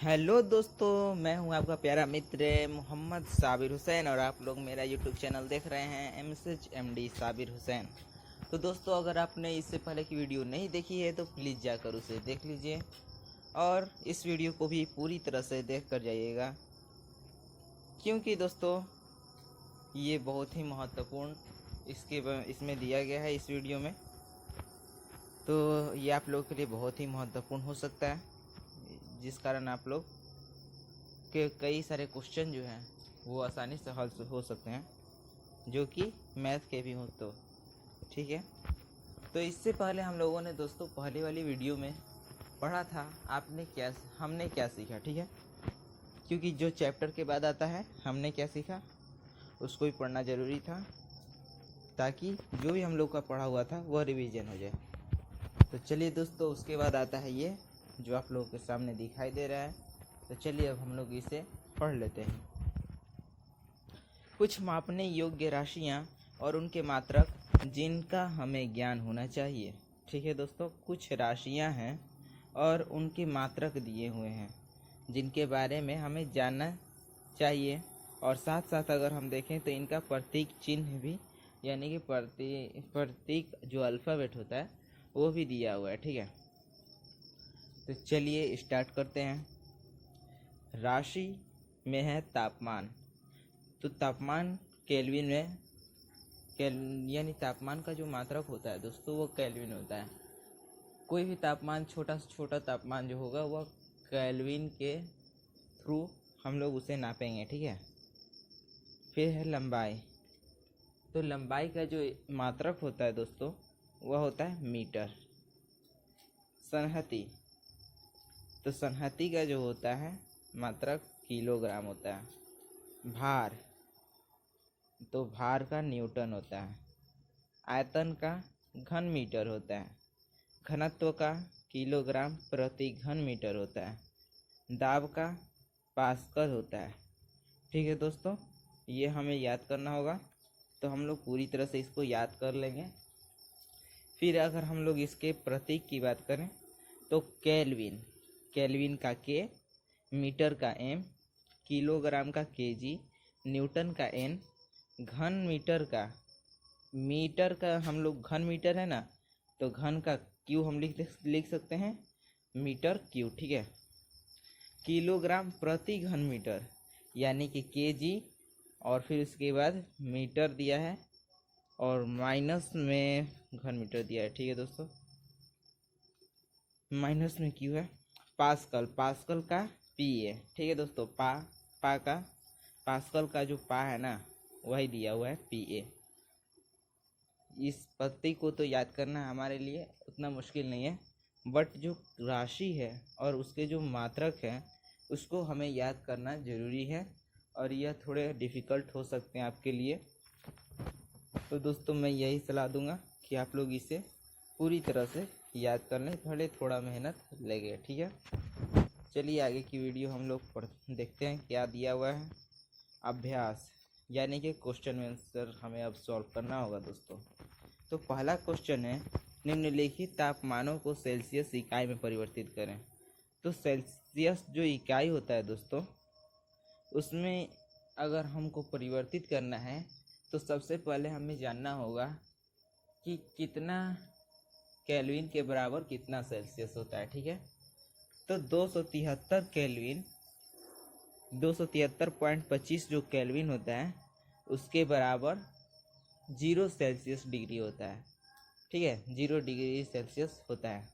Hello दोस्तों, मैं हूं आपका प्यारा मित्र मोहम्मद साबिर हुसैन और आप लोग मेरा यूट्यूब चैनल देख रहे हैं MSHMD साबिर हुसैन। तो दोस्तों, अगर आपने इससे पहले की वीडियो नहीं देखी है तो प्लीज़ जाकर उसे देख लीजिए और इस वीडियो को भी पूरी तरह से देख कर जाइएगा, क्योंकि दोस्तों ये बहुत ही महत्वपूर्ण इसमें दिया गया है इस वीडियो में। तो ये आप लोगों के लिए बहुत ही महत्वपूर्ण हो सकता है, जिस कारण आप लोग के कई सारे क्वेश्चन जो हैं वो आसानी से हल हो सकते हैं, जो कि मैथ के भी हो। तो ठीक है, तो इससे पहले हम लोगों ने दोस्तों पहले वाली वीडियो में पढ़ा था हमने क्या सीखा। ठीक है, क्योंकि जो चैप्टर के बाद आता है हमने क्या सीखा उसको भी पढ़ना ज़रूरी था, ताकि जो भी हम लोग का पढ़ा हुआ था वह रिवीजन हो जाए। तो चलिए दोस्तों, उसके बाद आता है ये जो आप लोगों के सामने दिखाई दे रहा है। तो चलिए अब हम लोग इसे पढ़ लेते हैं। कुछ मापने योग्य राशियां और उनके मात्रक जिनका हमें ज्ञान होना चाहिए। ठीक है दोस्तों, कुछ राशियां हैं और उनके मात्रक दिए हुए हैं जिनके बारे में हमें जानना चाहिए, और साथ साथ अगर हम देखें तो इनका प्रतीक चिन्ह भी, यानी कि प्रतीक जो अल्फ़ाबेट होता है वो भी दिया हुआ है। ठीक है, तो चलिए स्टार्ट करते हैं। राशि में है तापमान। तो तापमान केल्विन में यानी तापमान का जो मात्रक होता है दोस्तों वो केल्विन होता है। कोई भी तापमान, छोटा से छोटा तापमान जो होगा वह केल्विन के थ्रू हम लोग उसे नापेंगे। ठीक है, फिर है लंबाई। तो लंबाई का जो मात्रक होता है दोस्तों वह होता है मीटर। संहति, तो संहति का जो होता है मात्रक किलोग्राम होता है। भार, तो भार का न्यूटन होता है। आयतन का घन मीटर होता है। घनत्व का किलोग्राम प्रति घन मीटर होता है। दाब का पास्कल होता है। ठीक है दोस्तों, ये हमें याद करना होगा, तो हम लोग पूरी तरह से इसको याद कर लेंगे। फिर अगर हम लोग इसके प्रतीक की बात करें तो केल्विन का के, मीटर का एम, किलोग्राम का केजी, न्यूटन का एन, घन मीटर का हम लोग घन मीटर है ना, तो घन का क्यू हम लिख सकते हैं मीटर क्यू। ठीक है, किलोग्राम प्रति घन मीटर यानी कि केजी, और फिर उसके बाद मीटर दिया है और माइनस में घन मीटर दिया है। ठीक है दोस्तों, माइनस में क्यू है। पास्कल का पी है। ठीक है दोस्तों, पास्कल का जो पा है ना वही दिया हुआ है पी ए। इस पत्ती को तो याद करना हमारे लिए उतना मुश्किल नहीं है, बट जो राशि है और उसके जो मात्रक हैं उसको हमें याद करना ज़रूरी है, और यह थोड़े डिफ़िकल्ट हो सकते हैं आपके लिए। तो दोस्तों मैं यही सलाह दूंगा कि आप लोग इसे पूरी तरह से याद कर लें, भले थोड़ा मेहनत लगे। ठीक है, चलिए आगे की वीडियो हम लोग देखते हैं क्या दिया हुआ है। अभ्यास, यानी कि क्वेश्चन आंसर हमें अब सॉल्व करना होगा दोस्तों। तो पहला क्वेश्चन है, निम्नलिखित तापमानों को सेल्सियस इकाई में परिवर्तित करें। तो सेल्सियस जो इकाई होता है दोस्तों, उसमें अगर हमको परिवर्तित करना है तो सबसे पहले हमें जानना होगा कि कितना केल्विन के बराबर कितना सेल्सियस होता है। ठीक है, तो 273 केल्विन 273.25 जो केल्विन होता है उसके बराबर 0 सेल्सियस डिग्री होता है। ठीक है, 0 डिग्री सेल्सियस होता है।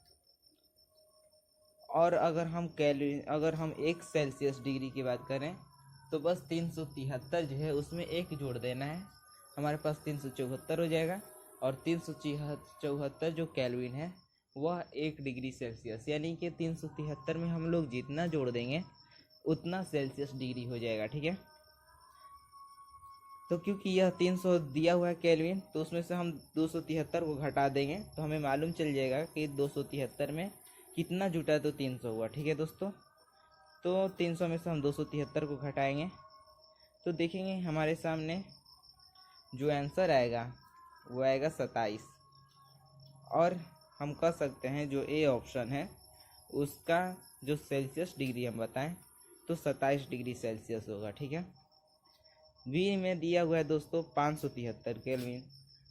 और अगर हम 1 सेल्सियस डिग्री की बात करें तो बस 373 जो है उसमें 1 जोड़ देना है, हमारे पास 374 हो जाएगा। और 374 जो केल्विन है वह 1 डिग्री सेल्सियस, यानी कि 373 में हम लोग जितना जोड़ देंगे उतना सेल्सियस डिग्री हो जाएगा। ठीक है, तो क्योंकि यह 300 दिया हुआ है केल्विन, तो उसमें से हम 273 को घटा देंगे तो हमें मालूम चल जाएगा कि 273 में कितना जुटा तो 300 हुआ। ठीक है दोस्तों, तो 300 में से हम 273 को घटाएंगे तो देखेंगे हमारे सामने जो आंसर आएगा वो आएगा 27। और हम कह सकते हैं जो ए ऑप्शन है उसका जो सेल्सियस डिग्री हम बताएं तो 27 डिग्री सेल्सियस होगा। ठीक है। बी में दिया हुआ है दोस्तों 573 केल्विन।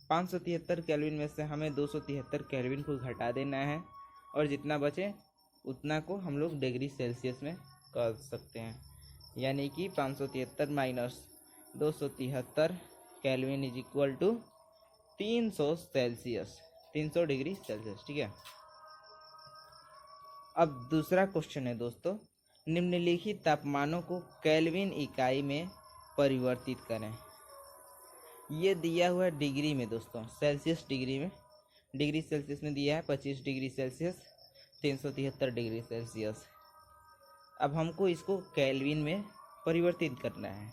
573 केल्विन में से हमें 273 केल्विन को घटा देना है और जितना बचे उतना को हम लोग डिग्री सेल्सियस में कर सकते हैं, यानी कि 573 minus 273 kelvin is equal to 300 Celsius, 300 degree Celsius. ठीक है। अब दूसरा क्वेश्चन है दोस्तों, निम्नलिखित तापमानों को केल्विन इकाई में परिवर्तित करें। ये दिया हुआ है डिग्री में दोस्तों, सेल्सियस डिग्री में, डिग्री सेल्सियस में दिया है 25 डिग्री सेल्सियस, 373 डिग्री सेल्सियस। अब हमको इसको केल्विन में परिवर्तित करना है,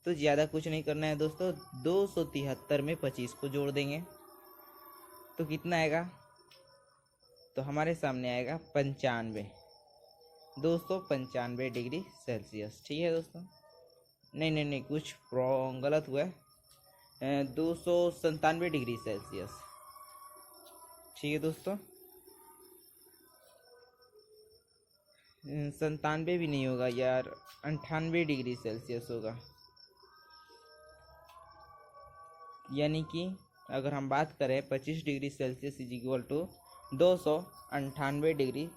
तो ज़्यादा कुछ नहीं करना है दोस्तों। 273 में 25 को जोड़ देंगे तो कितना आएगा, तो हमारे सामने आएगा 95, 295 डिग्री सेल्सियस। ठीक है दोस्तों। नहीं, कुछ गलत हुआ है, 297 डिग्री सेल्सियस। ठीक है दोस्तों। 97 भी नहीं होगा यार, 98 डिग्री सेल्सियस होगा। यानी कि अगर हम बात करें 25 degree Celsius is equal to 298 degree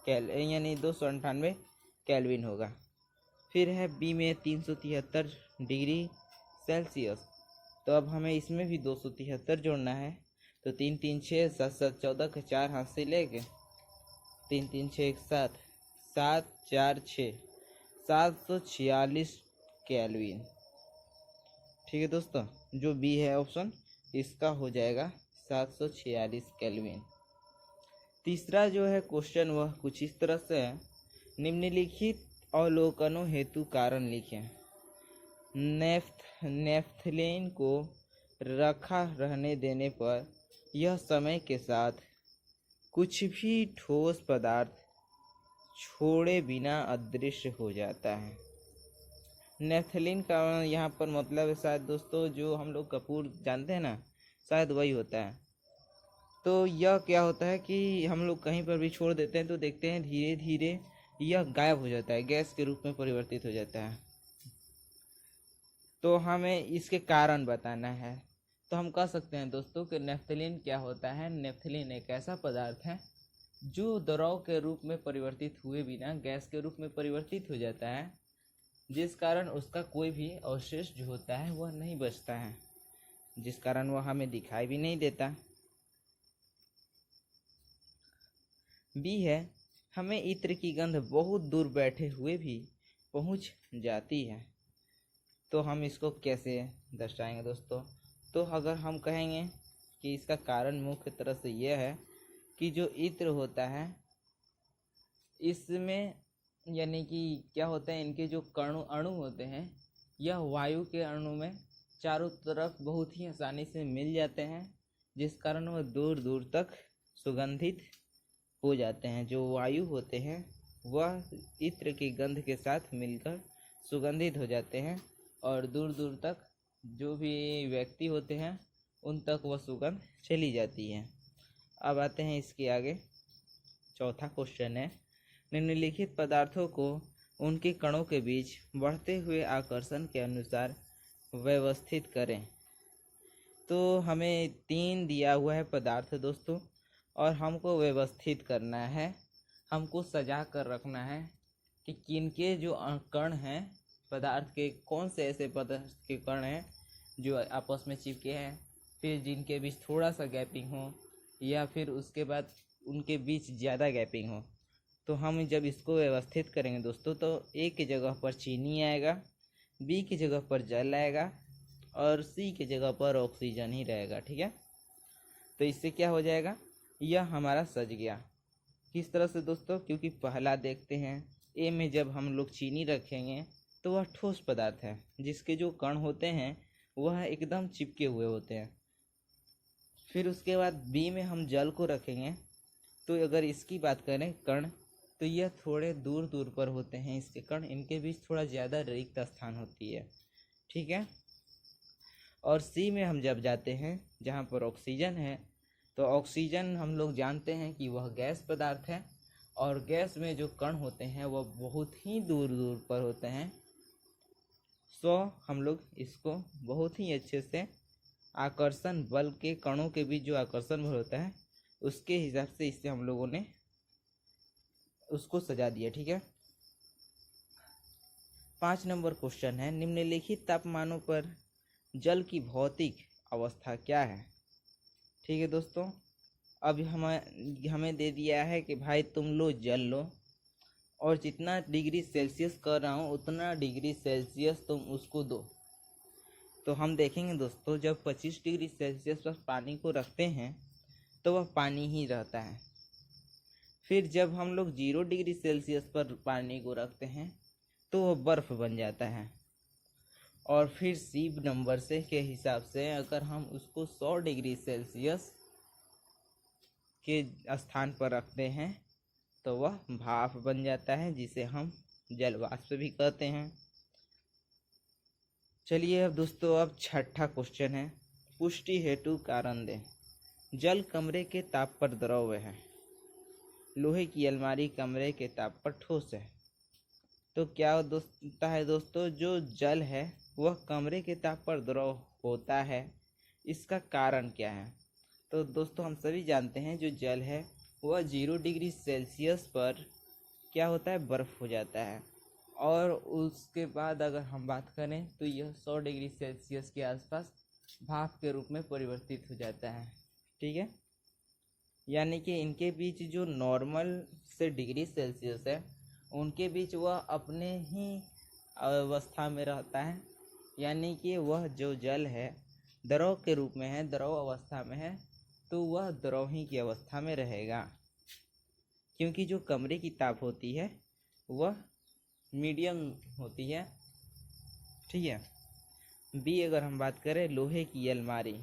यानी 298 केल्विन होगा। फिर है बी में 373 डिग्री सेल्सियस, तो अब हमें इसमें भी 273 जोड़ना है। तो 3 3 6 7 7 14 के 4 हाथ से लेके 3 3 6 7 7 4 6 746 केल्विन। ठीक है दोस्तों, जो बी है ऑप्शन इसका हो जाएगा 746 केल्विन। तीसरा जो है क्वेश्चन वह कुछ इस तरह से है, निम्नलिखित अवलोकनों हेतु कारण लिखें। नेफ्थलीन को रखा रहने देने पर यह समय के साथ कुछ भी ठोस पदार्थ छोड़े बिना अदृश्य हो जाता है। नेफ्थलीन का यहाँ पर मतलब है शायद दोस्तों जो हम लोग कपूर जानते हैं ना, शायद वही होता है। तो यह क्या होता है कि हम लोग कहीं पर भी छोड़ देते हैं तो देखते हैं धीरे धीरे यह गायब हो जाता है, गैस के रूप में परिवर्तित हो जाता है। तो हमें इसके कारण बताना है। तो हम कह सकते हैं दोस्तों कि नेफ्थलीन क्या होता है। नेफ्थलीन एक ऐसा पदार्थ है जो द्रव के रूप में परिवर्तित हुए बिना गैस के रूप में परिवर्तित हो जाता है, जिस कारण उसका कोई भी अवशेष जो होता है वह नहीं बचता है, जिस कारण वह हमें दिखाई भी नहीं देता। बी है, हमें इत्र की गंध बहुत दूर बैठे हुए भी पहुंच जाती है। तो हम इसको कैसे दर्शाएंगे दोस्तों, तो अगर हम कहेंगे कि इसका कारण मुख्य तरह से यह है कि जो इत्र होता है इसमें यानी कि क्या होता है, इनके जो अणु होते हैं यह वायु के अणु में चारों तरफ बहुत ही आसानी से मिल जाते हैं, जिस कारण वह दूर दूर तक सुगंधित हो जाते हैं। जो वायु होते हैं वह इत्र की गंध के साथ मिलकर सुगंधित हो जाते हैं और दूर दूर तक जो भी व्यक्ति होते हैं उन तक वह सुगंध चली जाती है। अब आते हैं इसके आगे, चौथा क्वेश्चन है, निम्नलिखित पदार्थों को उनके कणों के बीच बढ़ते हुए आकर्षण के अनुसार व्यवस्थित करें। तो हमें 3 दिया हुआ है पदार्थ दोस्तों और हमको व्यवस्थित करना है, हमको सजा कर रखना है कि किनके जो कण हैं पदार्थ के, कौन से ऐसे पदार्थ के कण हैं जो आपस में चिपके हैं, फिर जिनके बीच थोड़ा सा गैपिंग हो या फिर उसके बाद उनके बीच ज़्यादा गैपिंग हो। तो हम जब इसको व्यवस्थित करेंगे दोस्तों तो ए की जगह पर चीनी आएगा, बी की जगह पर जल आएगा और सी की जगह पर ऑक्सीजन ही रहेगा। ठीक है। तो इससे क्या हो जाएगा, यह हमारा सज गया। किस तरह से दोस्तों, क्योंकि पहला देखते हैं ए में जब हम लोग चीनी रखेंगे तो वह ठोस पदार्थ है जिसके जो कण होते हैं वह एकदम चिपके हुए होते हैं। फिर उसके बाद बी में हम जल को रखेंगे तो अगर इसकी बात करें कण, तो यह थोड़े दूर दूर पर होते हैं इसके कण, इनके बीच थोड़ा ज़्यादा रिक्त स्थान होती है। ठीक है। और सी में हम जब जाते हैं जहाँ पर ऑक्सीजन है, तो ऑक्सीजन हम लोग जानते हैं कि वह गैस पदार्थ है और गैस में जो कण होते हैं वह बहुत ही दूर दूर पर होते हैं। सो हम लोग इसको बहुत ही अच्छे से आकर्षण बल के कणों के बीच जो आकर्षण बल होता है उसके हिसाब से इससे हम लोगों ने उसको सजा दिया। ठीक है। 5 नंबर क्वेश्चन है, निम्नलिखित तापमानों पर जल की भौतिक अवस्था क्या है। ठीक है दोस्तों, अब हमें दे दिया है कि भाई तुम लो जल लो और जितना डिग्री सेल्सियस कर रहा हूँ उतना डिग्री सेल्सियस तुम उसको दो। तो हम देखेंगे दोस्तों, जब 25 डिग्री सेल्सियस पर पानी को रखते हैं तो वह पानी ही रहता है। फिर जब हम लोग 0 डिग्री सेल्सियस पर पानी को रखते हैं तो वह बर्फ़ बन जाता है। और फिर सी नंबर से के हिसाब से अगर हम उसको 100 डिग्री सेल्सियस के स्थान पर रखते हैं तो वह भाप बन जाता है, जिसे हम जल वाष्प भी कहते हैं। चलिए अब दोस्तों, अब छठा क्वेश्चन है, पुष्टि हेतु कारण दें। जल कमरे के ताप पर द्रव है, लोहे की अलमारी कमरे के ताप पर ठोस है। तो क्या होता है दोस्तों, जो जल है वह कमरे के ताप पर द्रव होता है, इसका कारण क्या है। तो दोस्तों हम सभी जानते हैं जो जल है वह 0 डिग्री सेल्सियस पर क्या होता है, बर्फ़ हो जाता है। और उसके बाद अगर हम बात करें तो यह 100 डिग्री सेल्सियस के आसपास भाप के रूप में परिवर्तित हो जाता है। ठीक है, यानी कि इनके बीच जो नॉर्मल से डिग्री सेल्सियस है उनके बीच वह अपने ही अवस्था में रहता है, यानी कि वह जो जल है द्रव के रूप में है, द्रव अवस्था में है, तो वह द्रव ही की अवस्था में रहेगा, क्योंकि जो कमरे की ताप होती है वह मीडियम होती है। ठीक है। बी अगर हम बात करें लोहे की अलमारी,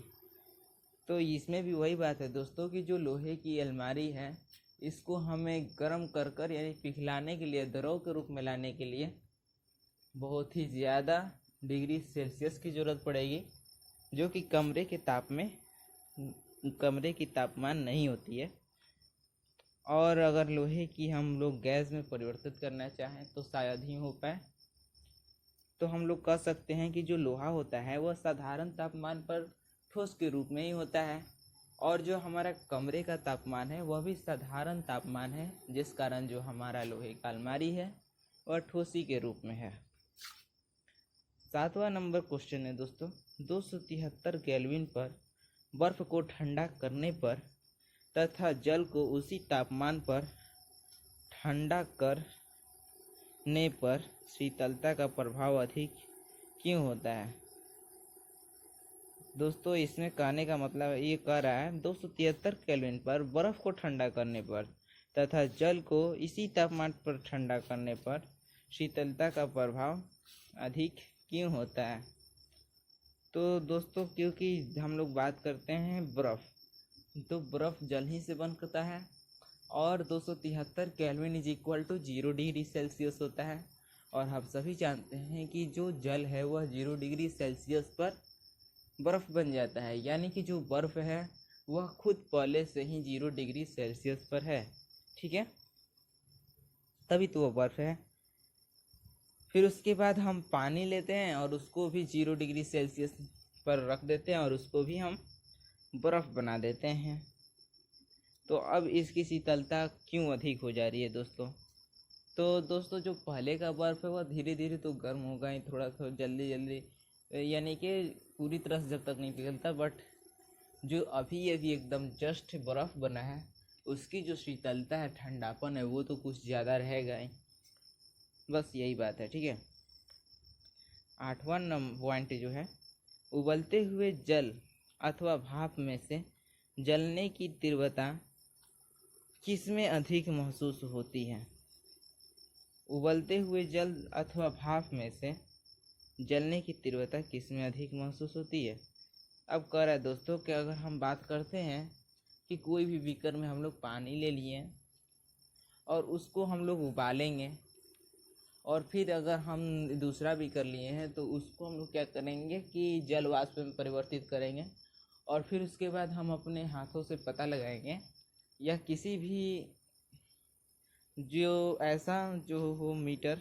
तो इसमें भी वही बात है दोस्तों कि जो लोहे की अलमारी है इसको हमें गर्म कर कर यानी पिघलाने के लिए, द्रव के रूप में लाने के लिए बहुत ही ज़्यादा डिग्री सेल्सियस की ज़रूरत पड़ेगी, जो कि कमरे की तापमान नहीं होती है। और अगर लोहे की हम लोग गैस में परिवर्तित करना चाहें तो शायद ही हो पाए। तो हम लोग कह सकते हैं कि जो लोहा होता है वह साधारण तापमान पर ठोस के रूप में ही होता है, और जो हमारा कमरे का तापमान है वह भी साधारण तापमान है, जिस कारण जो हमारा लोहे का अलमारी है वह ठोसी के रूप में है। 7वां नंबर क्वेश्चन है दोस्तों, 273 केल्विन पर बर्फ को ठंडा करने पर तथा जल को उसी तापमान पर ठंडा करने पर शीतलता का प्रभाव अधिक क्यों होता है। दोस्तों इसमें कहने का मतलब ये कह रहा है 273 केल्विन पर बर्फ़ को ठंडा करने पर तथा जल को इसी तापमान पर ठंडा करने पर शीतलता का प्रभाव अधिक क्यों होता है। तो दोस्तों क्योंकि हम लोग बात करते हैं बर्फ़, तो बर्फ़ जल ही से बनता है और 273 kelvin is equal to 0 degree Celsius होता है। और हम सभी जानते हैं कि जो जल है वह 0 डिग्री सेल्सियस पर बर्फ़ बन जाता है, यानी कि जो बर्फ़ है वह खुद पहले से ही 0 डिग्री सेल्सियस पर है। ठीक है, तभी तो वह बर्फ़ है। फिर उसके बाद हम पानी लेते हैं और उसको भी 0 डिग्री सेल्सियस पर रख देते हैं और उसको भी हम बर्फ़ बना देते हैं। तो अब इसकी शीतलता क्यों अधिक हो जा रही है दोस्तों। तो दोस्तों जो पहले का बर्फ़ है वह धीरे धीरे तो गर्म होगा ही, थोड़ा थोड़ा जल्दी जल्दी, यानी कि पूरी तरह से जब तक नहीं पिघलता, बट जो अभी अभी एकदम जस्ट बर्फ़ बना है उसकी जो शीतलता है, ठंडापन है, वो तो कुछ ज़्यादा रहेगा ही। बस यही बात है। ठीक है। 8वां पॉइंट जो है, उबलते हुए जल अथवा भाप में से जलने की तीव्रता किसमें अधिक महसूस होती है। उबलते हुए जल अथवा भाप में से जलने की तीव्रता किसमें अधिक महसूस होती है। अब कह रहा है दोस्तों कि अगर हम बात करते हैं कि कोई भी बीकर में हम लोग पानी ले लिए और उसको हम लोग उबालेंगे, और फिर अगर हम दूसरा बीकर लिए हैं तो उसको हम लोग क्या करेंगे कि जल वाष्प में परिवर्तित करेंगे, और फिर उसके बाद हम अपने हाथों से पता लगाएंगे या किसी भी जो ऐसा जो हो मीटर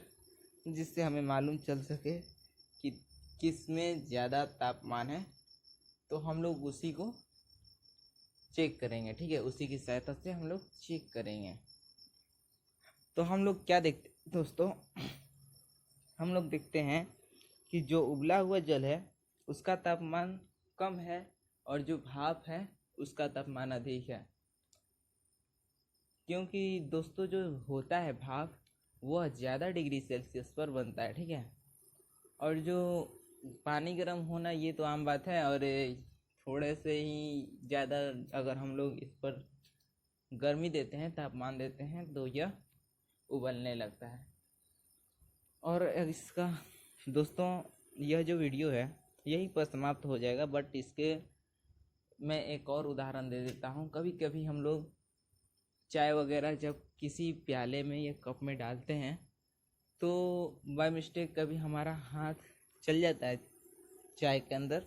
जिससे हमें मालूम चल सके कि किस में ज़्यादा तापमान है, तो हम लोग उसी को चेक करेंगे। ठीक है, उसी की सहायता से हम लोग चेक करेंगे। तो हम लोग क्या देखते दोस्तों, हम लोग देखते हैं कि जो उबला हुआ जल है उसका तापमान कम है और जो भाप है उसका तापमान अधिक है। क्योंकि दोस्तों जो होता है भाप वह ज़्यादा डिग्री सेल्सियस पर बनता है। ठीक है, और जो पानी गर्म होना ये तो आम बात है, और थोड़े से ही ज़्यादा अगर हम लोग इस पर गर्मी देते हैं, तापमान देते हैं, तो यह उबलने लगता है। और इसका दोस्तों यह जो वीडियो है यहीं पर समाप्त हो जाएगा, बट इसके मैं एक और उदाहरण दे देता हूँ। कभी कभी हम लोग चाय वगैरह जब किसी प्याले में या कप में डालते हैं तो बाय मिस्टेक कभी हमारा हाथ चल जाता है चाय के अंदर,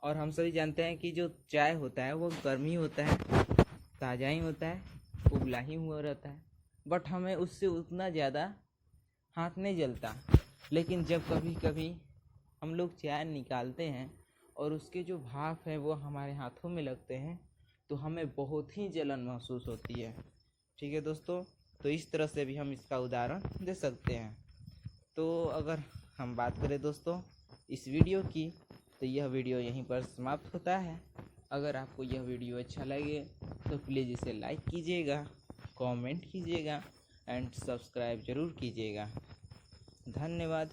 और हम सभी जानते हैं कि जो चाय होता है वो गर्म ही होता है, ताज़ा ही होता है, उबला ही हुआ रहता है, बट हमें उससे उतना ज़्यादा हाथ नहीं जलता। लेकिन जब कभी कभी हम लोग चाय निकालते हैं और उसके जो भाप है वो हमारे हाथों में लगते हैं तो हमें बहुत ही जलन महसूस होती है। ठीक है दोस्तों, तो इस तरह से भी हम इसका उदाहरण दे सकते हैं। तो अगर हम बात करें दोस्तों इस वीडियो की, तो यह वीडियो यहीं पर समाप्त होता है। अगर आपको यह वीडियो अच्छा लगे तो प्लीज़ इसे लाइक कीजिएगा, कमेंट कीजिएगा एंड सब्सक्राइब ज़रूर कीजिएगा। धन्यवाद।